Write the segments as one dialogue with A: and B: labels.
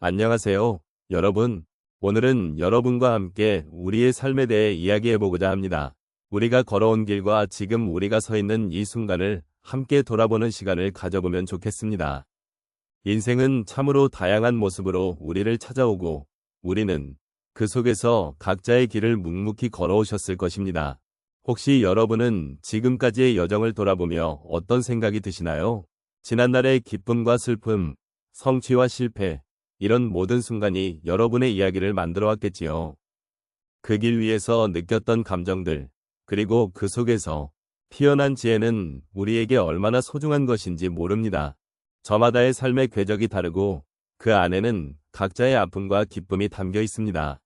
A: 안녕하세요, 여러분. 오늘은 여러분과 함께 우리의 삶에 대해 이야기해보고자 합니다. 우리가 걸어온 길과 지금 우리가 서 있는 이 순간을 함께 돌아보는 시간을 가져보면 좋겠습니다. 인생은 참으로 다양한 모습으로 우리를 찾아오고 우리는 그 속에서 각자의 길을 묵묵히 걸어오셨을 것입니다. 혹시 여러분은 지금까지의 여정을 돌아보며 어떤 생각이 드시나요? 지난날의 기쁨과 슬픔, 성취와 실패, 이런 모든 순간이 여러분의 이야기를 만들어 왔겠지요. 그 길 위에서 느꼈던 감정들, 그리고 그 속에서 피어난 지혜는 우리에게 얼마나 소중한 것인지 모릅니다. 저마다의 삶의 궤적이 다르고 그 안에는 각자의 아픔과 기쁨이 담겨 있습니다.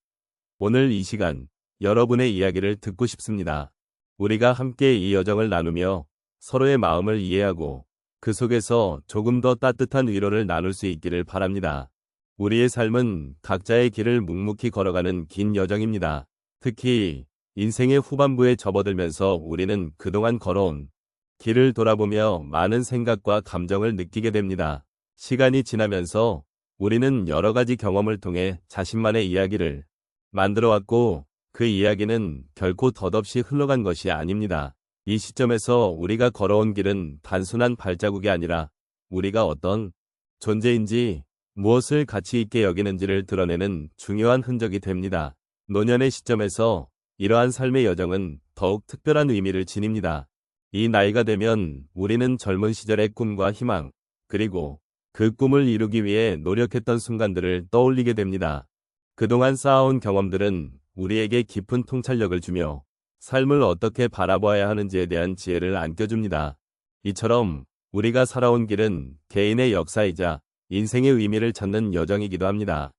A: 오늘 이 시간, 여러분의 이야기를 듣고 싶습니다. 우리가 함께 이 여정을 나누며 서로의 마음을 이해하고 그 속에서 조금 더 따뜻한 위로를 나눌 수 있기를 바랍니다. 우리의 삶은 각자의 길을 묵묵히 걸어가는 긴 여정입니다. 특히 인생의 후반부에 접어들면서 우리는 그동안 걸어온 길을 돌아보며 많은 생각과 감정을 느끼게 됩니다. 시간이 지나면서 우리는 여러 가지 경험을 통해 자신만의 이야기를 만들어왔고 그 이야기는 결코 덧없이 흘러간 것이 아닙니다. 이 시점에서 우리가 걸어온 길은 단순한 발자국이 아니라 우리가 어떤 존재인지 무엇을 가치 있게 여기는지를 드러내는 중요한 흔적이 됩니다. 노년의 시점에서 이러한 삶의 여정은 더욱 특별한 의미를 지닙니다. 이 나이가 되면 우리는 젊은 시절의 꿈과 희망, 그리고 그 꿈을 이루기 위해 노력했던 순간들을 떠올리게 됩니다. 그동안 쌓아온 경험들은 우리에게 깊은 통찰력을 주며 삶을 어떻게 바라봐야 하는지에 대한 지혜를 안겨줍니다. 이처럼 우리가 살아온 길은 개인의 역사이자 인생의 의미를 찾는 여정이기도 합니다.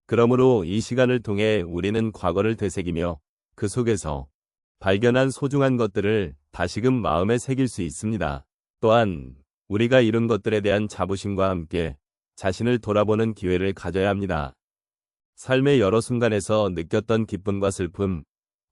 A: 그러므로 이 시간을 통해 우리는 과거를 되새기며 그 속에서 발견한 소중한 것들을 다시금 마음에 새길 수 있습니다. 또한 우리가 이룬 것들에 대한 자부심과 함께 자신을 돌아보는 기회를 가져야 합니다. 삶의 여러 순간에서 느꼈던 기쁨과 슬픔,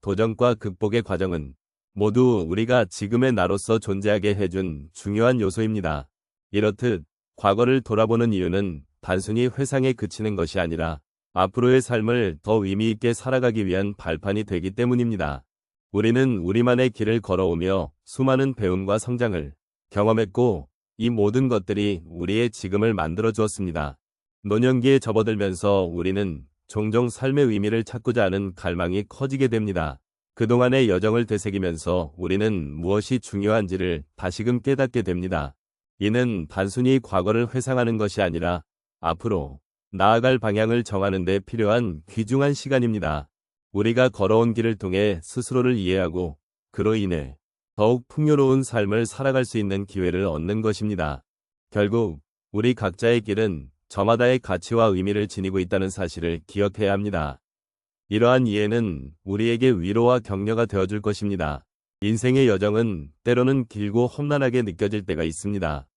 A: 도전과 극복의 과정은 모두 우리가 지금의 나로서 존재하게 해준 중요한 요소입니다. 이렇듯 과거를 돌아보는 이유는 단순히 회상에 그치는 것이 아니라 앞으로의 삶을 더 의미 있게 살아가기 위한 발판이 되기 때문입니다. 우리는 우리만의 길을 걸어오며 수많은 배움과 성장을 경험했고 이 모든 것들이 우리의 지금을 만들어 주었습니다. 노년기에 접어들면서 우리는 종종 삶의 의미를 찾고자 하는 갈망이 커지게 됩니다. 그동안의 여정을 되새기면서 우리는 무엇이 중요한지를 다시금 깨닫게 됩니다. 이는 단순히 과거를 회상하는 것이 아니라 앞으로 나아갈 방향을 정하는 데 필요한 귀중한 시간입니다. 우리가 걸어온 길을 통해 스스로를 이해하고 그로 인해 더욱 풍요로운 삶을 살아갈 수 있는 기회를 얻는 것입니다. 결국 우리 각자의 길은 저마다의 가치와 의미를 지니고 있다는 사실을 기억해야 합니다. 이러한 이해는 우리에게 위로와 격려가 되어줄 것입니다. 인생의 여정은 때로는 길고 험난하게 느껴질 때가 있습니다.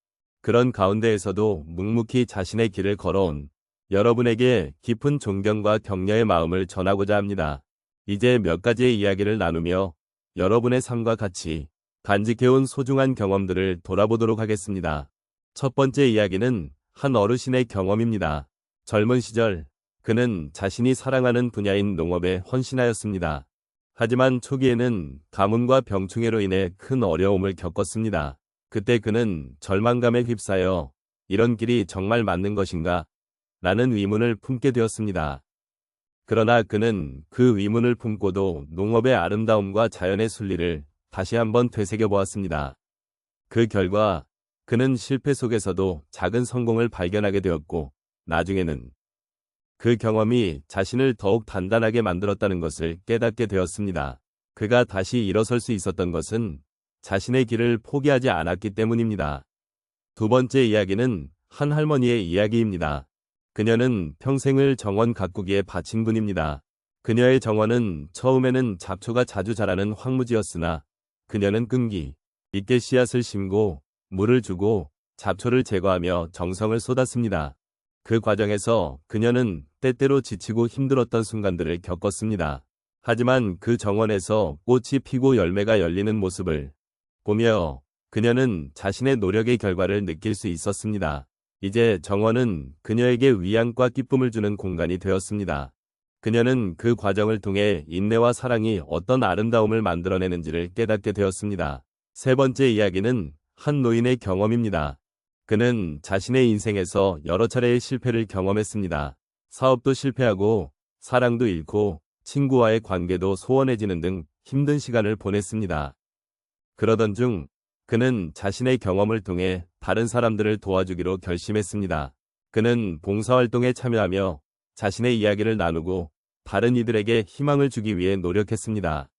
A: 그런 가운데에서도 묵묵히 자신의 길을 걸어온 여러분에게 깊은 존경과 격려의 마음을 전하고자 합니다. 이제 몇 가지의 이야기를 나누며 여러분의 삶과 같이 간직해온 소중한 경험들을 돌아보도록 하겠습니다. 첫 번째 이야기는 한 어르신의 경험입니다. 젊은 시절 그는 자신이 사랑하는 분야인 농업에 헌신하였습니다. 하지만 초기에는 가뭄과 병충해로 인해 큰 어려움을 겪었습니다. 그때 그는 절망감에 휩싸여 이런 길이 정말 맞는 것인가? 라는 의문을 품게 되었습니다. 그러나 그는 그 의문을 품고도 농업의 아름다움과 자연의 순리를 다시 한번 되새겨보았습니다. 그 결과 그는 실패 속에서도 작은 성공을 발견하게 되었고 나중에는 그 경험이 자신을 더욱 단단하게 만들었다는 것을 깨닫게 되었습니다. 그가 다시 일어설 수 있었던 것은 자신의 길을 포기하지 않았기 때문입니다. 두 번째 이야기는 한 할머니의 이야기입니다. 그녀는 평생을 정원 가꾸기에 바친 분입니다. 그녀의 정원은 처음에는 잡초가 자주 자라는 황무지였으나 그녀는 끈기 있게 씨앗을 심고 물을 주고 잡초를 제거하며 정성을 쏟았습니다. 그 과정에서 그녀는 때때로 지치고 힘들었던 순간들을 겪었습니다. 하지만 그 정원에서 꽃이 피고 열매가 열리는 모습을 보며 그녀는 자신의 노력의 결과를 느낄 수 있었습니다. 이제 정원은 그녀에게 위안과 기쁨을 주는 공간이 되었습니다. 그녀는 그 과정을 통해 인내와 사랑이 어떤 아름다움을 만들어내는지를 깨닫게 되었습니다. 세 번째 이야기는 한 노인의 경험입니다. 그는 자신의 인생에서 여러 차례의 실패를 경험했습니다. 사업도 실패하고 사랑도 잃고 친구와의 관계도 소원해지는 등 힘든 시간을 보냈습니다. 그러던 중 그는 자신의 경험을 통해 다른 사람들을 도와주기로 결심했습니다. 그는 봉사활동에 참여하며 자신의 이야기를 나누고 다른 이들에게 희망을 주기 위해 노력했습니다.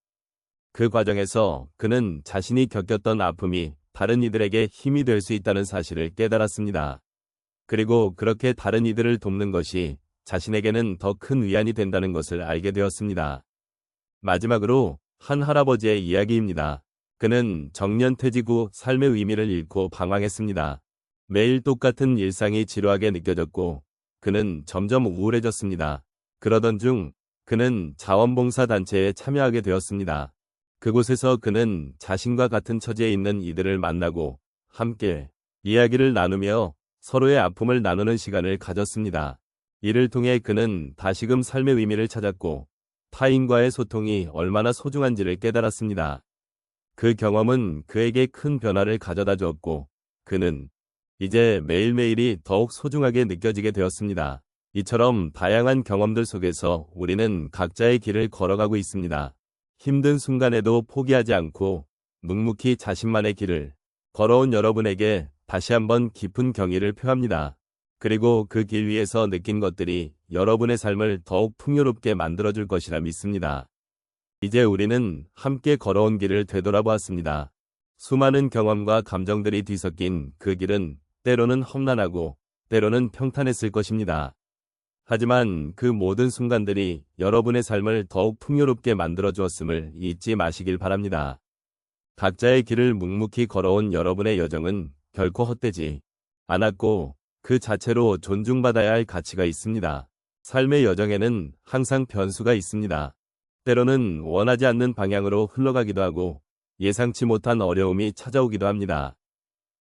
A: 그 과정에서 그는 자신이 겪었던 아픔이 다른 이들에게 힘이 될 수 있다는 사실을 깨달았습니다. 그리고 그렇게 다른 이들을 돕는 것이 자신에게는 더 큰 위안이 된다는 것을 알게 되었습니다. 마지막으로 한 할아버지의 이야기입니다. 그는 정년퇴직 후 삶의 의미를 잃고 방황했습니다. 매일 똑같은 일상이 지루하게 느껴졌고 그는 점점 우울해졌습니다. 그러던 중 그는 자원봉사단체에 참여하게 되었습니다. 그곳에서 그는 자신과 같은 처지에 있는 이들을 만나고 함께 이야기를 나누며 서로의 아픔을 나누는 시간을 가졌습니다. 이를 통해 그는 다시금 삶의 의미를 찾았고 타인과의 소통이 얼마나 소중한지를 깨달았습니다. 그 경험은 그에게 큰 변화를 가져다 주었고 그는 이제 매일매일이 더욱 소중하게 느껴지게 되었습니다. 이처럼 다양한 경험들 속에서 우리는 각자의 길을 걸어가고 있습니다. 힘든 순간에도 포기하지 않고 묵묵히 자신만의 길을 걸어온 여러분에게 다시 한번 깊은 경의를 표합니다. 그리고 그 길 위에서 느낀 것들이 여러분의 삶을 더욱 풍요롭게 만들어줄 것이라 믿습니다. 이제 우리는 함께 걸어온 길을 되돌아보았습니다. 수많은 경험과 감정들이 뒤섞인 그 길은 때로는 험난하고 때로는 평탄했을 것입니다. 하지만 그 모든 순간들이 여러분의 삶을 더욱 풍요롭게 만들어 주었음을 잊지 마시길 바랍니다. 각자의 길을 묵묵히 걸어온 여러분의 여정은 결코 헛되지 않았고 그 자체로 존중받아야 할 가치가 있습니다. 삶의 여정에는 항상 변수가 있습니다. 때로는 원하지 않는 방향으로 흘러가기도 하고 예상치 못한 어려움이 찾아오기도 합니다.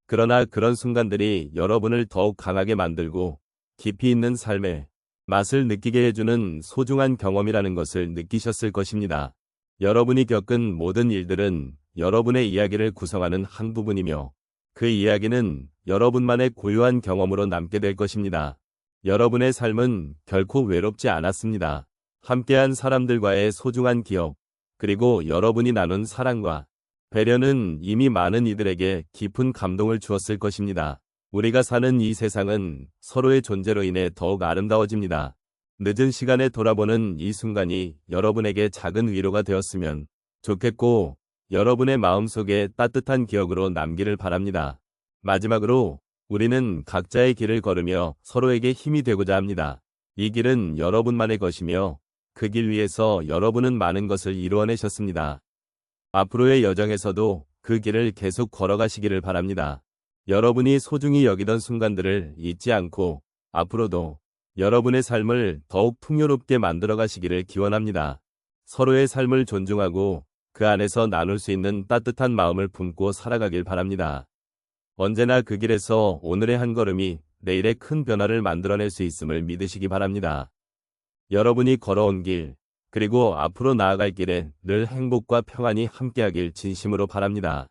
A: 그러나 그런 순간들이 여러분을 더욱 강하게 만들고 깊이 있는 삶의 맛을 느끼게 해주는 소중한 경험이라는 것을 느끼셨을 것입니다. 여러분이 겪은 모든 일들은 여러분의 이야기를 구성하는 한 부분이며 그 이야기는 여러분만의 고유한 경험으로 남게 될 것입니다. 여러분의 삶은 결코 외롭지 않았습니다. 함께한 사람들과의 소중한 기억, 그리고 여러분이 나눈 사랑과 배려는 이미 많은 이들에게 깊은 감동을 주었을 것입니다. 우리가 사는 이 세상은 서로의 존재로 인해 더욱 아름다워집니다. 늦은 시간에 돌아보는 이 순간이 여러분에게 작은 위로가 되었으면 좋겠고 여러분의 마음속에 따뜻한 기억으로 남기를 바랍니다. 마지막으로 우리는 각자의 길을 걸으며 서로에게 힘이 되고자 합니다. 이 길은 여러분만의 것이며 그 길 위에서 여러분은 많은 것을 이루어내셨습니다. 앞으로의 여정에서도 그 길을 계속 걸어가시기를 바랍니다. 여러분이 소중히 여기던 순간들을 잊지 않고 앞으로도 여러분의 삶을 더욱 풍요롭게 만들어가시기를 기원합니다. 서로의 삶을 존중하고 그 안에서 나눌 수 있는 따뜻한 마음을 품고 살아가길 바랍니다. 언제나 그 길에서 오늘의 한 걸음이 내일의 큰 변화를 만들어낼 수 있음을 믿으시기 바랍니다. 여러분이 걸어온 길, 그리고 앞으로 나아갈 길에 늘 행복과 평안이 함께하길 진심으로 바랍니다.